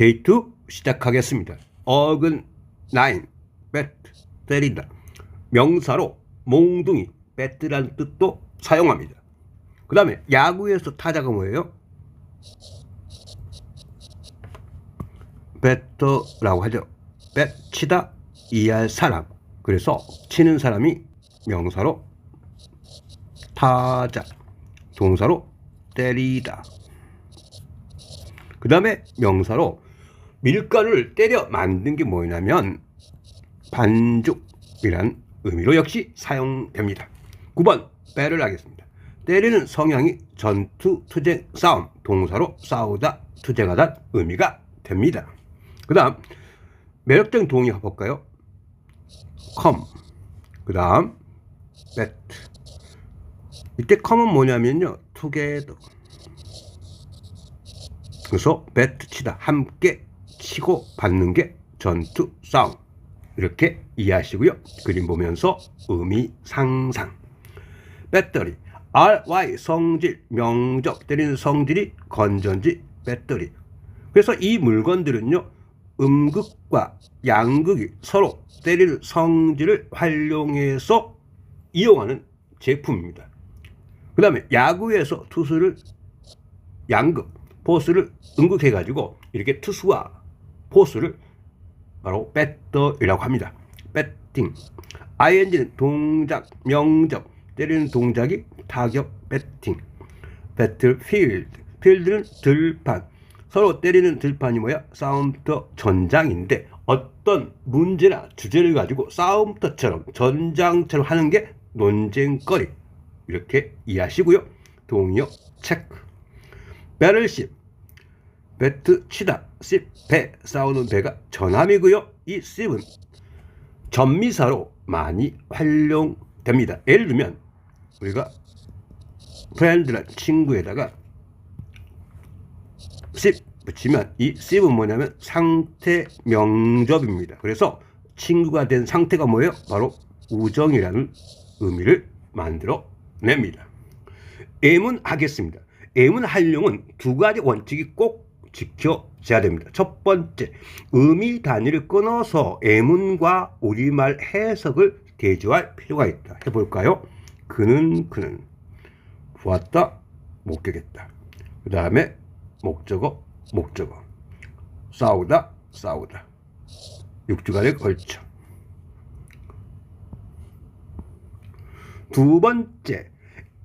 데이트 시작하겠습니다. 어근 9 배트 때리다. 명사로 몽둥이 배트라는 뜻도 사용합니다. 그 다음에 야구에서 타자가 뭐예요? 배터라고 하죠. 배 치다 이할 사람. 그래서 치는 사람이 명사로 타자, 동사로 때리다. 그 다음에 명사로 밀가루를 때려 만든 게 뭐냐면 반죽이란 의미로 역시 사용됩니다. 9번 배를 하겠습니다. 때리는 성향이 전투, 투쟁, 싸움, 동사로 싸우다, 투쟁하다 의미가 됩니다. 그 다음 매력적인 동의 해볼까요? come. 그 다음 bet. 이때 come은 뭐냐면요, together. 그래서 bet 치다, 함께 치고 받는 게 전투, 싸움. 이렇게 이해하시고요. 그림 보면서 의미 상상. 배터리, RY 성질, 명적, 때리는 성질이 건전지, 배터리. 그래서 이 물건들은요, 음극과 양극이 서로 때리는 성질을 활용해서 이용하는 제품입니다. 그 다음에 야구에서 투수를 양극, 포수를 음극해 가지고 이렇게 투수와 포수를 바로 배터이라고 합니다. 배팅. ing는 동작, 명적, 때리는 동작이 타격, 배팅. 배틀필드. 필드는 들판. 서로 때리는 들판이 뭐야? 싸움터, 전장인데 어떤 문제나 주제를 가지고 싸움터처럼, 전장처럼 하는 게 논쟁거리. 이렇게 이해하시고요. 동의어 체크. 배럴십. 배트 치다, 씹, 배, 싸우는 배가 전함이고요. 이 씹은 전미사로 많이 활용됩니다. 예를 들면 우리가 프렌드란 친구에다가 씹 붙이면 이 씹은 뭐냐면 상태 명접입니다. 그래서 친구가 된 상태가 뭐예요? 바로 우정이라는 의미를 만들어 냅니다. 예문하겠습니다. 예문활용은 두 가지 원칙이 꼭 지켜져야 됩니다. 첫 번째, 의미 단위를 끊어서 예문과 우리말 해석을 대조할 필요가 있다. 해볼까요? 그는 보았다, 목격했다. 그 다음에 목적어, 싸우다, 6주간에 걸쳐. 두 번째,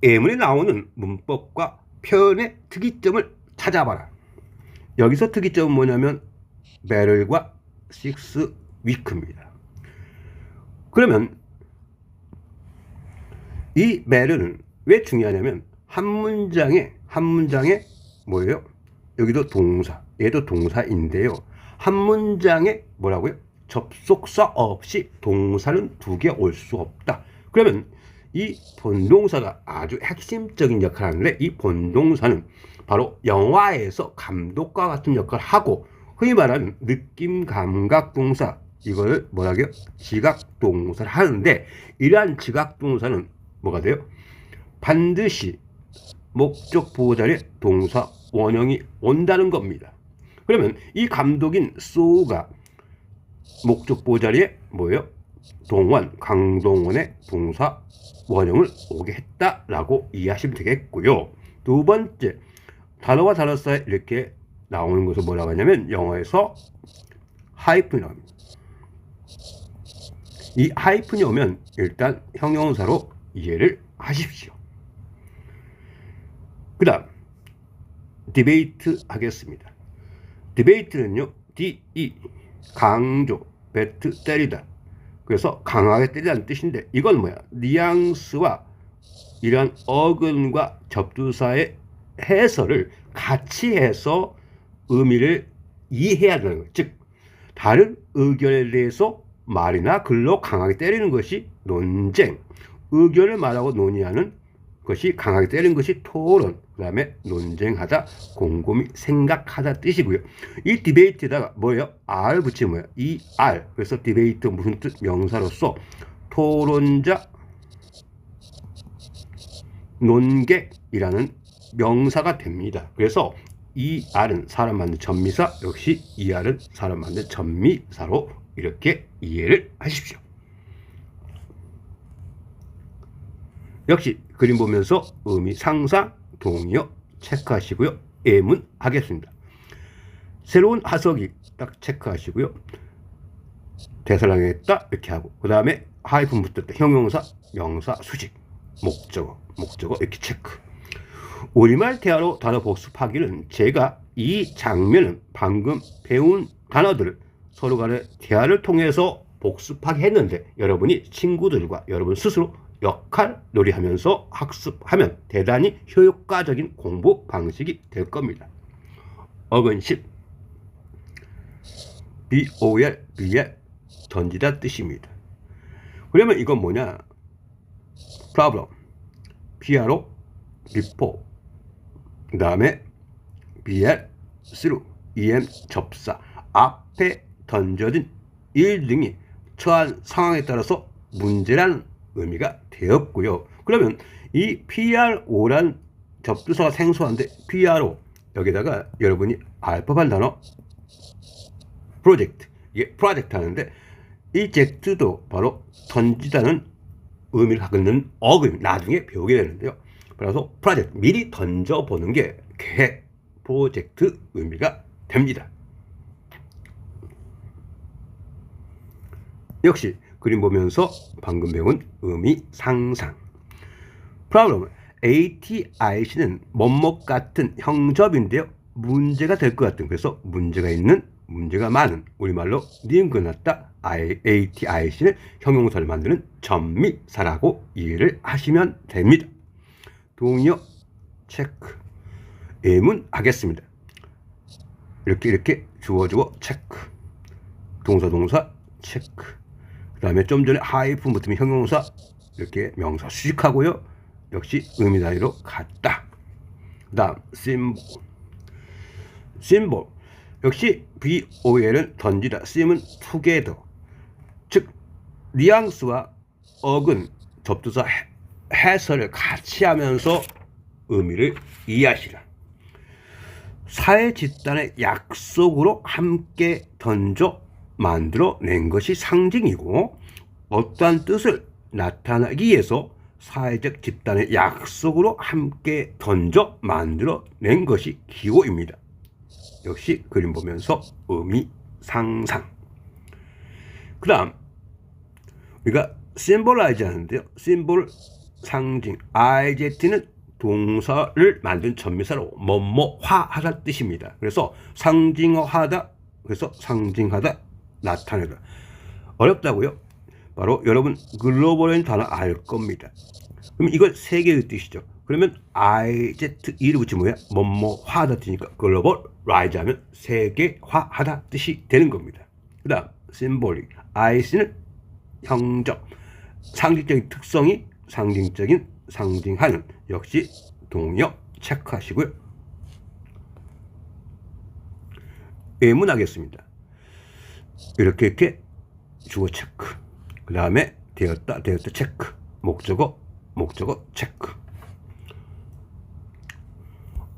예문에 나오는 문법과 표현의 특이점을 찾아봐라. 여기서 특이점은 뭐냐면 배럴과 식스 위크입니다. 그러면 이 배럴은 왜 중요하냐면 한 문장에 뭐예요? 여기도 동사, 얘도 동사인데요. 한 문장에 뭐라고요? 접속사 없이 동사는 두 개 올 수 없다. 그러면 이 본동사가 아주 핵심적인 역할을 하는데, 이 본동사는 바로 영화에서 감독과 같은 역할을 하고, 흔히 말하는 느낌 감각 동사, 이걸 뭐라고요? 지각동사를 하는데, 이러한 지각동사는 뭐가 돼요? 반드시 목적 보호 자리에 동사 원형이 온다는 겁니다. 그러면 이 감독인 소우가 목적 보호 자리에 뭐예요? 동원, 강동원의 동사 원형을 오게 했다라고 이해하시면 되겠고요. 두 번째, 단어와 단어 사이에 이렇게 나오는 것을 뭐라고 하냐면 영어에서 하이픈이 나옵니다. 이 하이픈이 오면 일단 형용사로 이해를 하십시오. 그 다음 디베이트 하겠습니다. 디베이트는요, DE 강조, 배트 때리다. 그래서 강하게 때리다는 뜻인데, 이건 뭐야? 뉘앙스와 이러한 어근과 접두사의 해설을 같이 해서 의미를 이해해야 되는 거예요. 즉, 다른 의견에 대해서 말이나 글로 강하게 때리는 것이 논쟁, 의견을 말하고 논의하는 것이 강하게 때리는 것이 토론, 그 다음에 논쟁하다, 곰곰이 생각하다 뜻이고요. 이 디베이트에다가 뭐예요? R 붙이면 뭐예요? 이 R. 그래서 디베이트 무슨 뜻? 명사로서 토론자, 논객이라는 명사가 됩니다. 그래서 ER은 사람 만든 전미사, 역시 ER은 사람 만든 전미사로 이렇게 이해를 하십시오. 역시 그림 보면서 의미 상상, 동의어 체크하시고요. 예문 하겠습니다. 새로운 하석이 딱 체크하시고요. 대사를 했다 이렇게 하고, 그 다음에 하이픈 붙었다 형용사, 명사, 수직, 목적어 이렇게 체크. 우리말 대화로 단어 복습하기는 제가 이 장면은 방금 배운 단어들을 서로 간의 대화를 통해서 복습하게 했는데, 여러분이 친구들과 여러분 스스로 역할 놀이하면서 학습하면 대단히 효과적인 공부 방식이 될 겁니다. 어근식 BOL, BL 던지다 뜻입니다. 그러면 이건 뭐냐? problem, PRO, before, 그 다음에 BL, through, EM 접사, 앞에 던져진 일 등이 처한 상황에 따라서 문제라는 의미가 되었고요. 그러면 이 PRO란 접두사가 생소한데 PRO 여기다가 여러분이 알법한 단어 프로젝트, 이게 프로젝트 하는데 이 젝트도 바로 던지다는 의미를 갖고 있는 어근 나중에 배우게 되는데요. 그래서 프로젝트 미리 던져보는 게 계획, 프로젝트 의미가 됩니다. 역시 그림 보면서 방금 배운 의미 상상. problem ATIC는 뭐뭐 같은 형접인데요. 문제가 될 것 같은, 그래서 문제가 있는, 문제가 많은, 우리말로 니은 끝났다 ATIC는 형용사를 만드는 전미사라고 이해를 하시면 됩니다. 동의어 체크. 예문 하겠습니다. 이렇게 주어 체크. 동사 체크. 그 다음에 좀 전에 하이픈 붙으면 형용사, 이렇게 명사 수식하고요. 역시 의미 단위로 같다. 그 다음 심볼 역시 BOL은 던지다, sim은 together, 즉 뉘앙스와 어근, 접두사 해설을 같이 하면서 의미를 이해하시라. 사회 집단의 약속으로 함께 던져 만들어낸 것이 상징이고, 어떠한 뜻을 나타나기 위해서 사회적 집단의 약속으로 함께 던져 만들어낸 것이 기호입니다. 역시 그림 보면서 의미 상상. 그 다음 우리가 symbolize 하는데요. symbol 상징, IZ는 동사를 만든 전미사로 뭐뭐화하다 뜻입니다. 그래서 상징어하다, 그래서 상징하다, 나타내다. 어렵다고요? 바로 여러분 글로벌인 단어 알 겁니다. 그럼 이걸 세 개의 뜻이죠. 그러면 IZE를 붙이면 뭐야? 뭐뭐화하다 뜻이니까 글로벌라이즈 하면 세계화하다 뜻이 되는 겁니다. 그 다음 심볼릭, IC는 형적, 상징적인 특성이 상징적인, 상징하는, 역시 동의어 체크하시고요. 예문하겠습니다. 이렇게 주어 체크, 그 다음에 되었다 체크, 목적어 체크.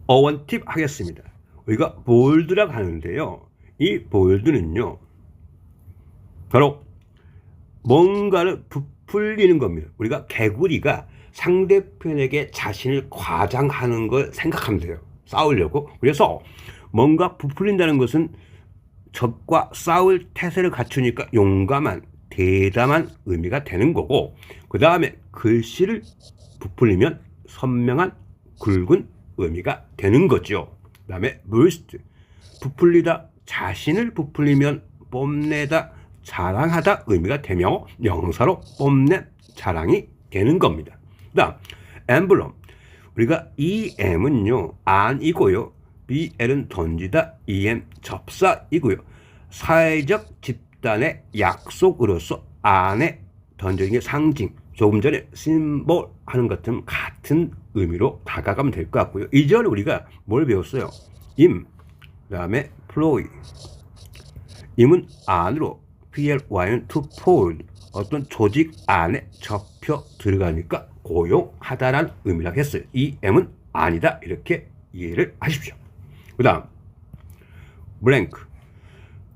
어원 팁 하겠습니다. 우리가 볼드라고 하는데요. 이 볼드는요, 바로 뭔가를 부풀리는 겁니다. 우리가 개구리가 상대편에게 자신을 과장하는 걸 생각하면 돼요. 싸우려고. 그래서 뭔가 부풀린다는 것은 적과 싸울 태세를 갖추니까 용감한, 대담한 의미가 되는 거고, 그 다음에 글씨를 부풀리면 선명한, 굵은 의미가 되는 거죠. 그 다음에 burst, 부풀리다, 자신을 부풀리면 뽐내다, 자랑하다 의미가 되며 명사로 뽐낸, 자랑이 되는 겁니다. 그 다음 emblem, 우리가 EM은요 안이고요, BL은 던지다, EM 접사이고요. 사회적 집단의 약속으로서 안에 던져진 게 상징, 조금 전에 심볼 하는 것처럼 같은 의미로 다가가면 될 것 같고요. 이전에 우리가 뭘 배웠어요? 임, 그 다음에 플로이. 임은 안으로, PLY는 to fold, 어떤 조직 안에 접혀 들어가니까 고용하다라는 의미라고 했어요. 이 M은 아니다, 이렇게 이해를 하십시오. 그 다음 blank,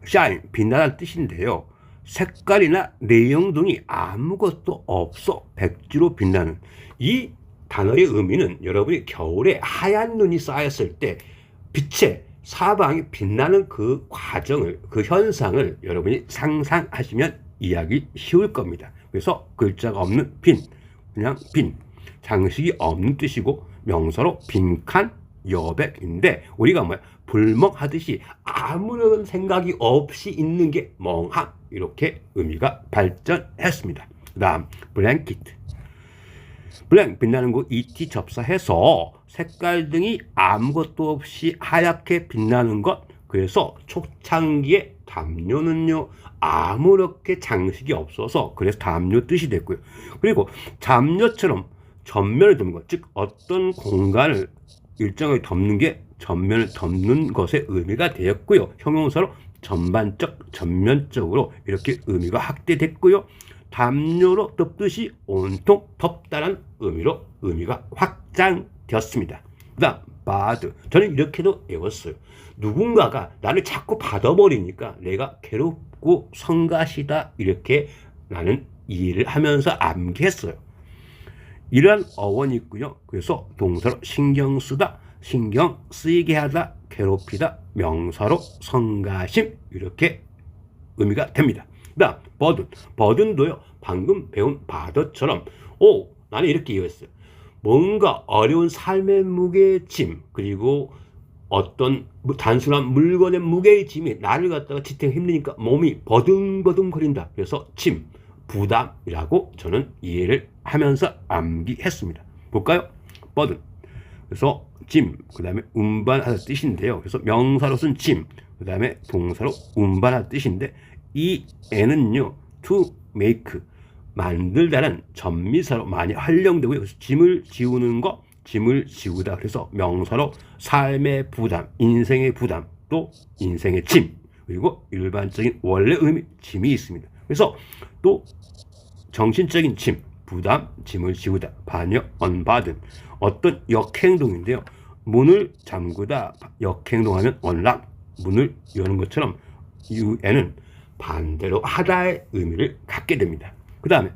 shine, 빛나다는 뜻인데요. 색깔이나 내용 등이 아무것도 없어 백지로 빛나는 이 단어의 의미는 여러분이 겨울에 하얀 눈이 쌓였을 때 빛의 사방이 빛나는 그 과정을, 그 현상을 여러분이 상상하시면 이해하기 쉬울 겁니다. 그래서 글자가 없는 빈, 그냥 빈, 장식이 없는 뜻이고 명사로 빈칸 여백인데 우리가 뭐야 불멍하듯이 아무런 생각이 없이 있는 게 멍함, 이렇게 의미가 발전했습니다. 그 다음 blanket, blank 빛나는 거 et 접사해서 색깔 등이 아무것도 없이 하얗게 빛나는 것. 그래서 초창기에 담요는요 아무렇게 장식이 없어서 그래서 담요 뜻이 됐고요. 그리고 담요처럼 전면을 덮는 것, 즉 어떤 공간을 일정하게 덮는 게 전면을 덮는 것의 의미가 되었고요. 형용사로 전반적, 전면적으로 이렇게 의미가 확대됐고요. 담요로 덮듯이 온통 덮다는 의미로 의미가 확장되었습니다. 그 다음 bad, 저는 이렇게도 외웠어요. 누군가가 나를 자꾸 받아버리니까 내가 괴롭고 성가시다, 이렇게 나는 이해를 하면서 암기했어요. 이러한 어원이 있고요. 그래서 동사로 신경 쓰다, 신경 쓰이게 하다, 괴롭히다, 명사로 성가심, 이렇게 의미가 됩니다. 그 다음 버든, 버든도요 방금 배운 바더처럼 나는 이렇게 이해했어요. 뭔가 어려운 삶의 무게의 짐, 그리고 어떤 단순한 물건의 무게의 짐이 나를 갖다가 지탱 힘드니까 몸이 버둥버둥 거린다. 그래서 짐, 부담이라고 저는 이해를 하면서 암기했습니다. 볼까요? 버든, 그래서 짐, 그 다음에 운반하다 뜻인데요. 그래서 명사로 쓴 짐, 그 다음에 동사로 운반하다 뜻인데 이 애는요 to make, 만들다는 전미사로 많이 활용되고요. 그래서 짐을 지우는 거, 짐을 지우다. 그래서 명사로 삶의 부담, 인생의 부담, 또 인생의 짐, 그리고 일반적인 원래 의미 짐이 있습니다. 그래서 또 정신적인 짐, 부담, 짐을 지우다, 반역, 언받은 어떤 역행동인데요. 문을 잠그다, 역행동하면 언락, 문을 여는 것처럼 유에는 반대로 하다의 의미를 갖게 됩니다. 그 다음에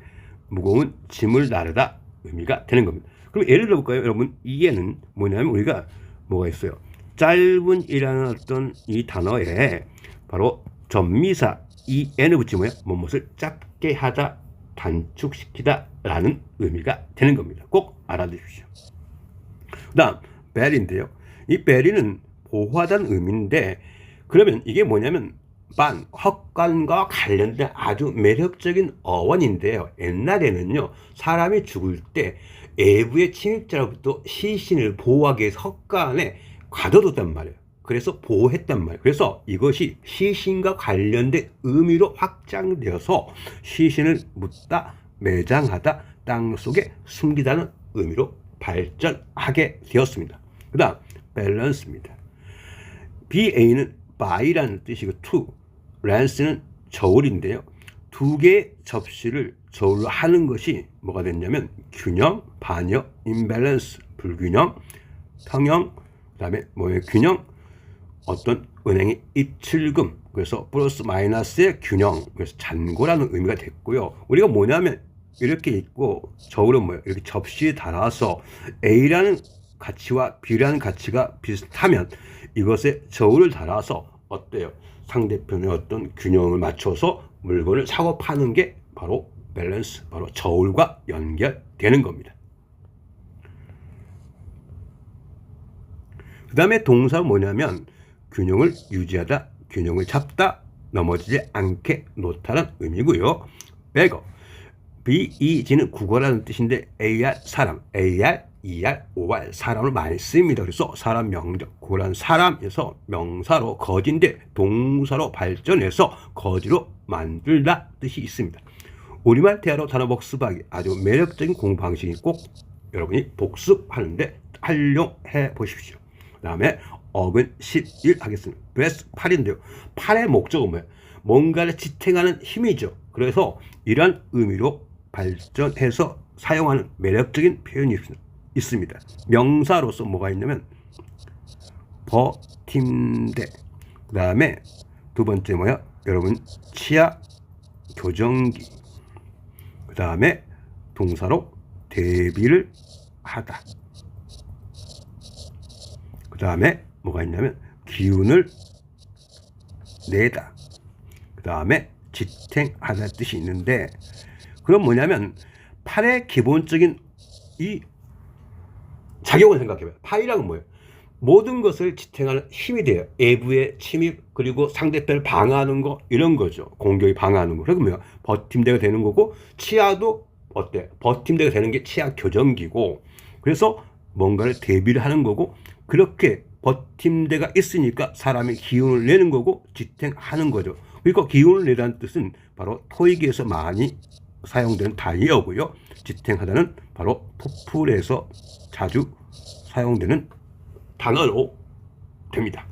무거운 짐을 나르다 의미가 되는 겁니다. 그럼 예를 들어볼까요? 여러분, 이에는 뭐냐면 우리가 뭐가 있어요? 짧은이라는 어떤 이 단어에 바로 전미사 이에는 붙이면 무엇을 짧게 하다, 단축시키다 라는 의미가 되는 겁니다. 꼭 알아두십시오. 그 다음 베리인데요. 이 베리는 보호하다는 의미인데 그러면 이게 뭐냐면 헛간과 관련된 아주 매력적인 어원인데요. 옛날에는요 사람이 죽을 때 외부의 침입자로부터 시신을 보호하기 위해서 헛간에 가둬뒀단 말이에요. 그래서 보호했단 말이에요. 그래서 이것이 시신과 관련된 의미로 확장되어서 시신을 묻다, 매장하다, 땅속에 숨기다는 의미로 발전하게 되었습니다. 그 다음 밸런스입니다. BA는 by라는 뜻이고 to, lance는 저울인데요. 두 개의 접시를 저울로 하는 것이 뭐가 됐냐면 균형, 반역, imbalance, 불균형, 평형, 그 다음에 뭐예요? 균형, 어떤 은행의 입출금, 그래서 플러스 마이너스의 균형, 그래서 잔고라는 의미가 됐고요. 우리가 뭐냐면 이렇게 있고 저울은 뭐예요? 이렇게 접시에 달아서 A라는 가치와 B라는 가치가 비슷하면 이것에 저울을 달아서 어때요? 상대편의 어떤 균형을 맞춰서 물건을 사고 파는 게 바로 밸런스, 바로 저울과 연결되는 겁니다. 그 다음에 동사가 뭐냐면 균형을 유지하다, 균형을 잡다, 넘어지지 않게 놓다는 의미고요. beggar, beg는 국어라는 뜻인데 AR 사람, AR, ER, OR 사람을 많이 씁니다. 그래서 사람 명적, 고란 사람에서 명사로 거지인데 동사로 발전해서 거지로 만들다 뜻이 있습니다. 우리말 대화로 단어 복습하기 아주 매력적인 공부 방식이 꼭 여러분이 복습하는데 활용해 보십시오. 그 다음에 어근 11 하겠습니다. 브레스 팔인데요. 팔의 목적은 뭐예요? 뭔가를 지탱하는 힘이죠. 그래서 이런 의미로 발전해서 사용하는 매력적인 표현이 있습니다. 명사로서 뭐가 있냐면 버팀대. 그 다음에 두 번째 뭐야? 여러분 치아 교정기. 그 다음에 동사로 대비를 하다. 그 다음에 뭐가 있냐면 기운을 내다. 그 다음에 지탱하다는 뜻이 있는데, 그럼 뭐냐면 팔의 기본적인 이 작용을 생각해봐요. 팔이란 뭐예요? 모든 것을 지탱하는 힘이 돼요. 외부의 침입, 그리고 상대편을 방어하는 거, 이런 거죠. 공격이 방어하는 거. 그리고 뭐야? 버팀대가 되는 거고, 치아도 어때? 버팀대가 되는 게 치아 교정기고, 그래서 뭔가를 대비를 하는 거고, 그렇게 버팀대가 있으니까 사람이 기운을 내는 거고, 지탱하는 거죠. 그러니까 기운을 내라는 뜻은 바로 토익에서 많이 사용되는 단어고요. 지탱하다는 바로 토플에서 자주 사용되는 단어로 됩니다.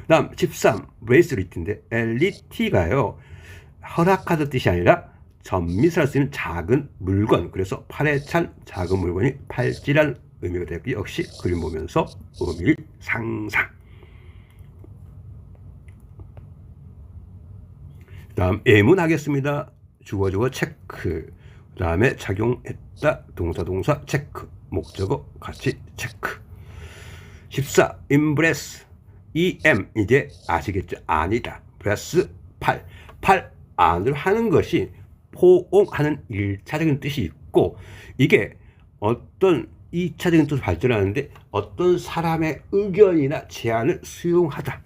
다음 13 브레이슬릿인데, LET가요 허락하다 뜻이 아니라 전미사할 수 있는 작은 물건, 그래서 팔에 찬 작은 물건이 팔찌란 의미가 되고, 역시 그림 보면서 의미를 상상. 다음 예문 하겠습니다. 주어 체크. 그 다음에 작용했다 동사 체크. 목적어 같이 체크. 14 임브레스. EM 이제 아시겠죠? 아니다. 브레스 팔 안으로 하는 것이 포옹하는 1차적인 뜻이 있고, 이게 어떤 2차적인 뜻을 발전하는데 어떤 사람의 의견이나 제안을 수용하다.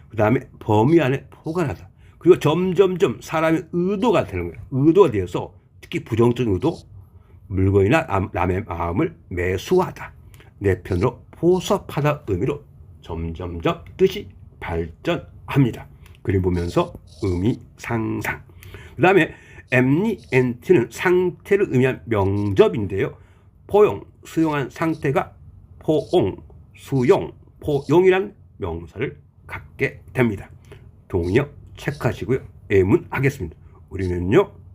그 다음에 범위 안에 포괄하다. 그리고 점점점 사람의 의도가 되는 거예요. 의도가 되어서 특히 부정적인 의도, 물건이나 남의 마음을 매수하다. 내 편으로 포섭하다 의미로 점점점 뜻이 발전합니다. 그림 보면서 의미 상상. 그 다음에 엠니엔트는 상태를 의미한 명접인데요. 포용, 수용한 상태가 포옹, 수용, 포용이란 명사를 갖게 됩니다. 동의어 체크하시고요. 예문 하겠습니다. 우리는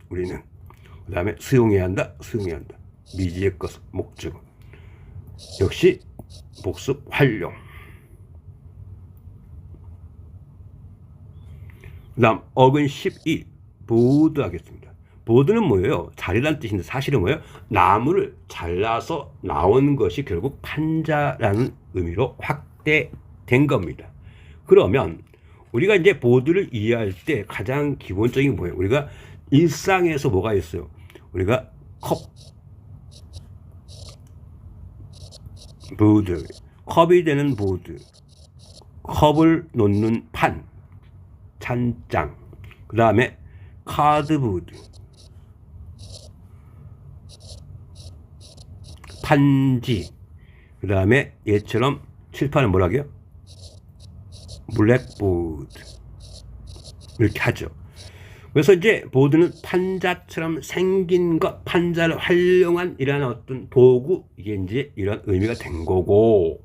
그 다음에 수용해야 한다. 미지의 것, 목적어. 역시 복습 활용. 그 다음 어근 12 보드 하겠습니다. 보드는 뭐예요? 자리란 뜻인데 사실은 뭐예요? 나무를 잘라서 나온 것이 결국 판자라는 의미로 확대된 겁니다. 그러면 우리가 이제 보드를 이해할 때 가장 기본적인 게 뭐예요? 우리가 일상에서 뭐가 있어요? 우리가 컵, 보드, 컵이 되는 보드, 컵을 놓는 판, 찬장, 그 다음에 카드보드, 판지, 그 다음에 얘처럼 칠판을 뭐라고요? 블랙보드, 이렇게 하죠. 그래서 이제 보드는 판자처럼 생긴 것, 판자를 활용한 이러한 어떤 도구, 이게 이제 이런 의미가 된 거고,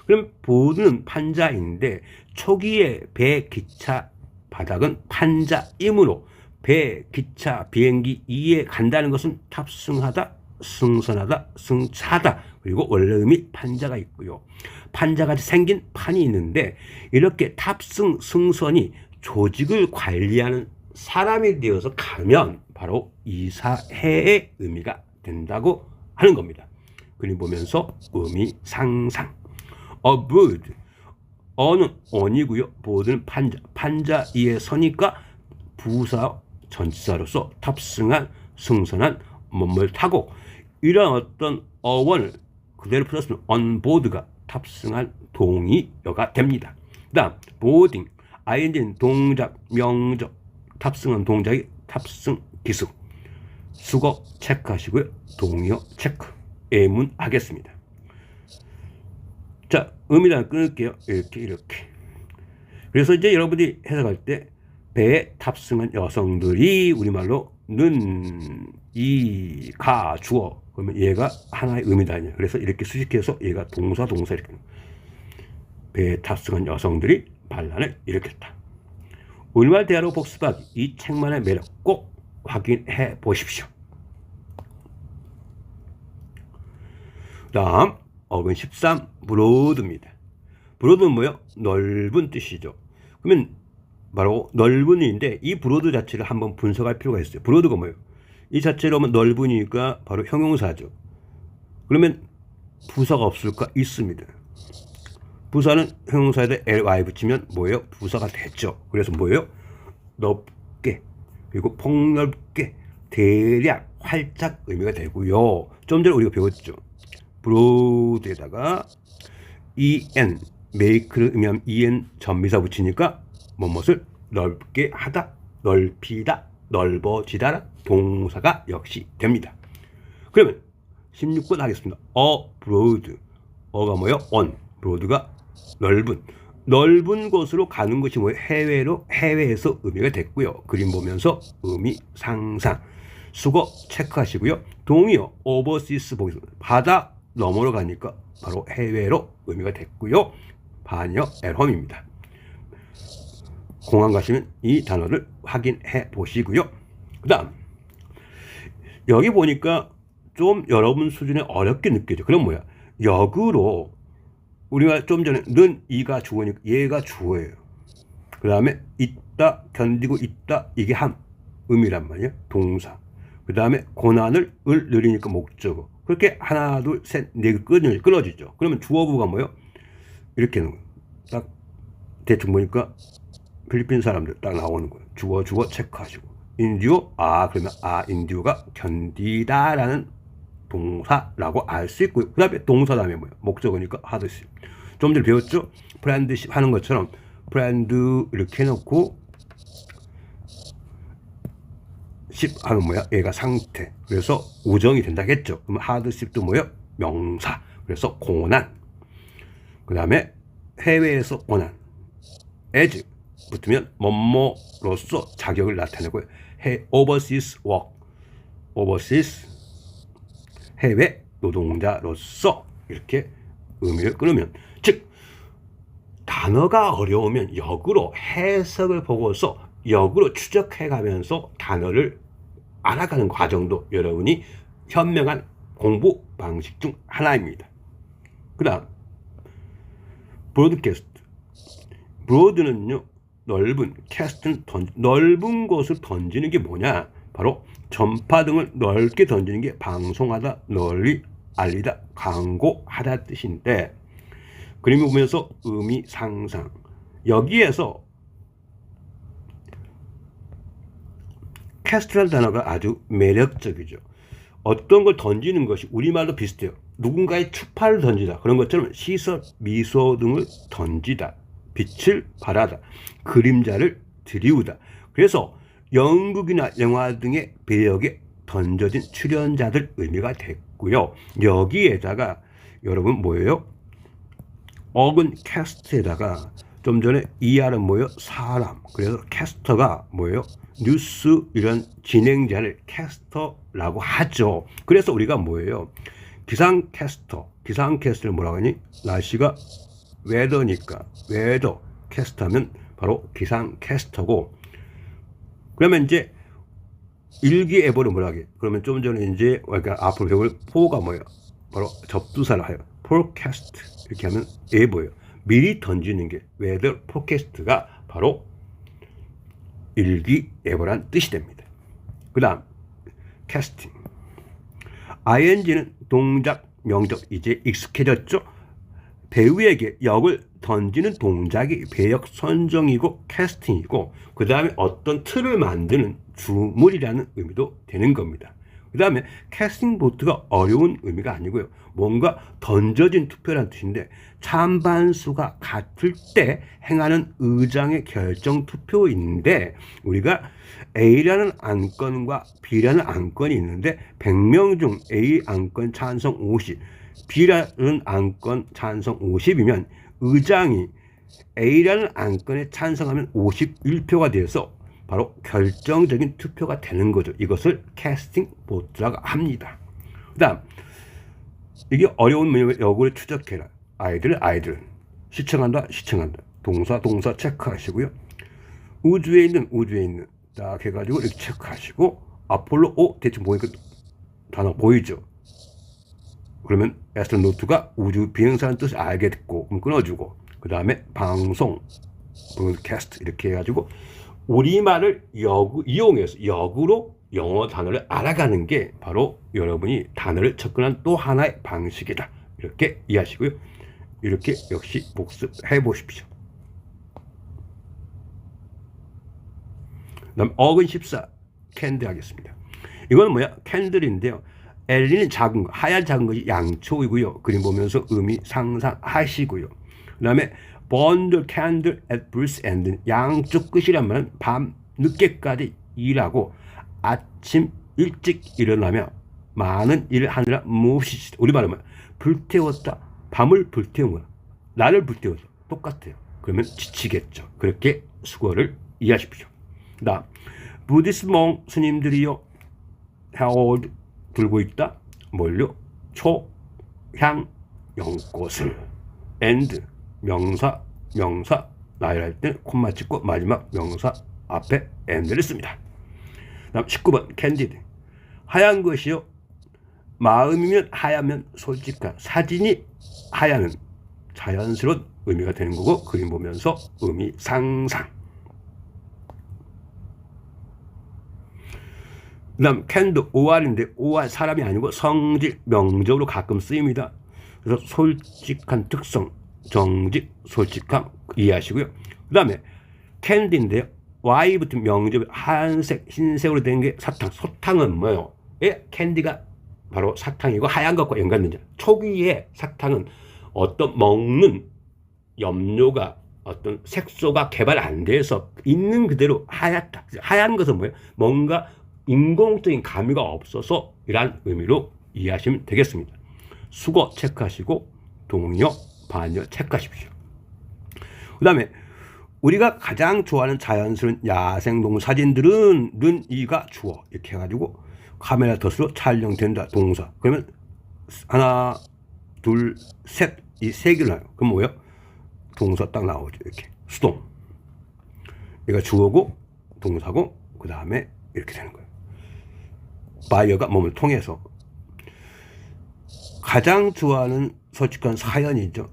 그럼 보드는 판자인데 초기에 배, 기차, 바닥은 판자이므로 배, 기차, 비행기 이에 간다는 것은 탑승하다, 승선하다, 승차하다, 그리고 원래 의미 판자가 있고요. 판자같이 생긴 판이 있는데, 이렇게 탑승, 승선이 조직을 관리하는 사람이 되어서 가면 바로 이사해의 의미가 된다고 하는 겁니다. 그림 보면서 의미 상상. board, 어는 on이고요. board는 판자, 판자 위에 서니까 부사 전치사로서 탑승한, 승선한, 뭐뭘 타고, 이런 어떤 어원을 그대로 풀었으면 on board가 탑승한 동의어가 됩니다. 그 다음 boarding, ing는 동작, 명적, 탑승한 동작이 탑승 기수. 수거 체크하시고요. 동의어 체크. 예문 하겠습니다. 자, 의미를 끊을게요. 이렇게. 그래서 이제 여러분들이 해석할 때 배에 탑승한 여성들이 우리말로 는, 이, 가, 주어. 그러면 얘가 하나의 의미다. 그래서 이렇게 수식해서 얘가 동사 이렇게. 배에 탑승한 여성들이 반란을 일으켰다. 우리말 대화로 복습하기. 이 책만의 매력 꼭 확인해 보십시오. 다음 어근 13 브로드입니다. 브로드는 뭐예요? 넓은 뜻이죠. 그러면 바로 넓은이인데 이 브로드 자체를 한번 분석할 필요가 있어요. 브로드가 뭐예요? 이 자체로 하면 넓은이니까 바로 형용사죠. 그러면 부사가 없을까? 있습니다. 부사는 형용사에다 ly 붙이면 뭐예요? 부사가 됐죠. 그래서 뭐예요? 넓게 그리고 폭넓게 대략 활짝 의미가 되고요. 좀 전에 우리가 배웠죠. 브로드에다가 en make를 의미하면 en 전미사 붙이니까 무엇을 넓게 하다, 넓히다, 넓어지다 동사가 역시 됩니다. 그러면 16번 하겠습니다. abroad. 어가 뭐예요? on. broad가 넓은 곳으로 가는 것이 뭐예요? 해외에서 의미가 됐고요. 그림 보면서 의미 상상. 수거 체크하시고요. 동의어 overseas 보겠습니다. 바다 너머로 가니까 바로 해외로 의미가 됐고요. 반여 at home입니다. 공항 가시면 이 단어를 확인해 보시고요. 그 다음 여기 보니까 좀 여러분 수준에 어렵게 느껴져. 그럼 뭐야? 역으로 우리가 좀 전에 는 이가 주어니까 얘가 주어예요. 그 다음에 있다, 견디고 있다, 이게 한 의미란 말이에요. 동사. 그 다음에 고난을 느리니까 목적어. 그렇게 하나, 둘, 셋, 네 개 끊어지죠. 그러면 주어부가 뭐예요? 이렇게 하는 거예요. 딱 대충 보니까 필리핀 사람들 딱 나오는 거예요. 주어 체크하시고. 인듀어, 그러면 인듀어가 견디다라는 동사라고 알 수 있고요. 그 다음에 동사 다음에 뭐예요? 목적어니까 하드십. 좀 전에 배웠죠? 프렌드십 하는 것처럼 프렌드 이렇게 해놓고 십 하면 뭐야? 얘가 상태. 그래서 우정이 된다겠죠. 그럼 하드십도 뭐예요? 명사. 그래서 고난. 그 다음에 해외에서 고난. as 붙으면 뭐뭐로서 자격을 나타내고요. overseas work. overseas 해외 노동자로서 이렇게 의미를 끊으면, 즉 단어가 어려우면 역으로 해석을 보고서 역으로 추적해 가면서 단어를 알아가는 과정도 여러분이 현명한 공부 방식 중 하나입니다. 그 다음 브로드캐스트. 브로드는요 넓은, 캐스트는 넓은 곳을 던지는 게 뭐냐? 바로 전파등을 넓게 던지는 게 방송하다, 널리 알리다, 광고하다 뜻인데, 그림을 보면서 의미 상상. 여기에서 캐스트라는 단어가 아주 매력적이죠. 어떤 걸 던지는 것이 우리말도 비슷해요. 누군가의 추파를 던지다. 그런 것처럼 시선, 미소 등을 던지다. 빛을 발하다. 그림자를 들이우다. 그래서 연극이나 영화 등의 배역에 던져진 출연자들 의미가 됐고요. 여기에다가 여러분 뭐예요? 어근 캐스트에다가 좀 전에 ER은 뭐예요? 사람. 그래서 캐스터가 뭐예요? 뉴스 이런 진행자를 캐스터라고 하죠. 그래서 우리가 뭐예요? 기상캐스터를 뭐라고 하니? 날씨가 웨더니까 웨더 캐스터면 바로 기상캐스터고, 그러면 이제 일기예보를 뭐라 하게? 그러면 좀 전에 이제 그러니까 앞으로 배울 포가 뭐예요? 바로 접두사를 해요. forecast 이렇게 하면 예보예요. 미리 던지는 게 weather forecast가 바로 일기예보란 뜻이 됩니다. 그 다음 casting. ing는 동작, 명적 이제 익숙해졌죠? 배우에게 역을 던지는 동작이 배역 선정이고 캐스팅이고, 그 다음에 어떤 틀을 만드는 주물이라는 의미도 되는 겁니다. 그 다음에 캐스팅 보트가 어려운 의미가 아니고요. 뭔가 던져진 투표라는 뜻인데, 찬반수가 같을 때 행하는 의장의 결정 투표인데, 우리가 A라는 안건과 B라는 안건이 있는데 100명 중 A 안건 찬성 50, B라는 안건 찬성 50이면 의장이 A라는 안건에 찬성하면 51표가 돼서 바로 결정적인 투표가 되는 거죠. 이것을 캐스팅 보트라고 합니다. 그 다음 이게 어려운 문제면 역을 추적해라. 아이들 시청한다. 동사 체크하시고요. 우주에 있는 딱 해가지고 이렇게 체크하시고, 아폴로 대충 보니까 단어 보이죠? 그러면 애스트로노트가 우주 비행사라는 뜻을 알게 됐고, 그럼 끊어주고, 그 다음에 방송, 브로드캐스트 이렇게 해가지고 우리말을 이용해서 역으로 영어 단어를 알아가는 게 바로 여러분이 단어를 접근한 또 하나의 방식이다. 이렇게 이해하시고요. 이렇게 역시 복습해 보십시오. 그다음 어근 14 캔들 하겠습니다. 이건 뭐야? 캔들인데요. 엘리는 작은 거, 하얀 작은 것이 양초이고요. 그림 보면서 의미 상상하시고요. 그 다음에 bundle candle at Bruce End. 양쪽 끝이란 말은 밤 늦게까지 일하고 아침 일찍 일어나며 많은 일을 하느라 몹시 우리말로 말하면 불태웠다. 밤을 불태운 거야. 나를 불태워서 똑같아요. 그러면 지치겠죠. 그렇게 수거를 이해하십시오. 그다음 부디스트 몽 스님들이요 헤어드 들고 있다. 뭘요? 초향 연꽃을 and 명사 나열할 때 콤마 찍고 마지막 명사 앞에 and를 씁니다. 다음 19번 캔디드 하얀 것이요 마음이면 하얗면 솔직한 사진이 하얀은 자연스러운 의미가 되는 거고 그림 보면서 의미 상상. 그 다음 캔도 OR인데 OR 사람이 아니고 성질 명적으로 가끔 쓰입니다. 그래서 솔직한 특성 정직 솔직함 이해하시고요. 그 다음에 캔디인데요 Y 붙은 명적 하얀색 흰색으로 된 게 사탕. 소탕은 뭐예요? 캔디가 바로 사탕이고 하얀 것과 연관된다. 초기에 사탕은 어떤 먹는 염료가 어떤 색소가 개발 안 돼서 있는 그대로 하얗다. 하얀 것은 뭐예요? 뭔가 인공적인 가미가 없어서 이란 의미로 이해하시면 되겠습니다. 수거 체크하시고 동요, 반요 체크하십시오. 그 다음에 우리가 가장 좋아하는 자연스러운 야생동물 사진들은 는 이가 주어 이렇게 해가지고 카메라 덫으로 촬영된다 동사. 그러면 하나 둘 셋 이 세 개를 나요. 그럼 뭐예요? 동사 딱 나오죠. 이렇게 수동 얘가 주어고 동사고 그 다음에 이렇게 되는 거예요. 바이어가 몸을 통해서 가장 좋아하는 솔직한 사연이죠.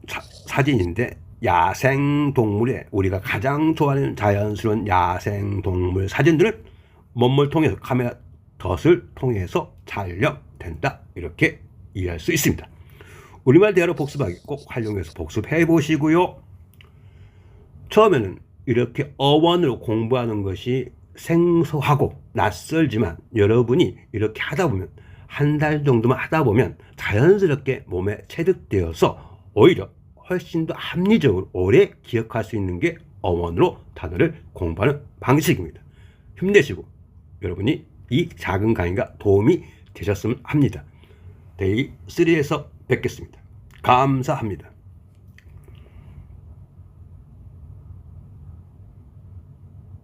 사진인데 야생동물에 우리가 가장 좋아하는 자연스러운 야생동물 사진들은 몸을 통해서 카메라 덫을 통해서 촬영된다. 이렇게 이해할 수 있습니다. 우리말 대화로 복습하기 꼭 활용해서 복습해 보시고요. 처음에는 이렇게 어원으로 공부하는 것이 생소하고 낯설지만 여러분이 이렇게 하다 보면 한 달 정도만 하다 보면 자연스럽게 몸에 체득되어서 오히려 훨씬 더 합리적으로 오래 기억할 수 있는 게 어원으로 단어를 공부하는 방식입니다. 힘내시고 여러분이 이 작은 강의가 도움이 되셨으면 합니다. 데이 3에서 뵙겠습니다. 감사합니다.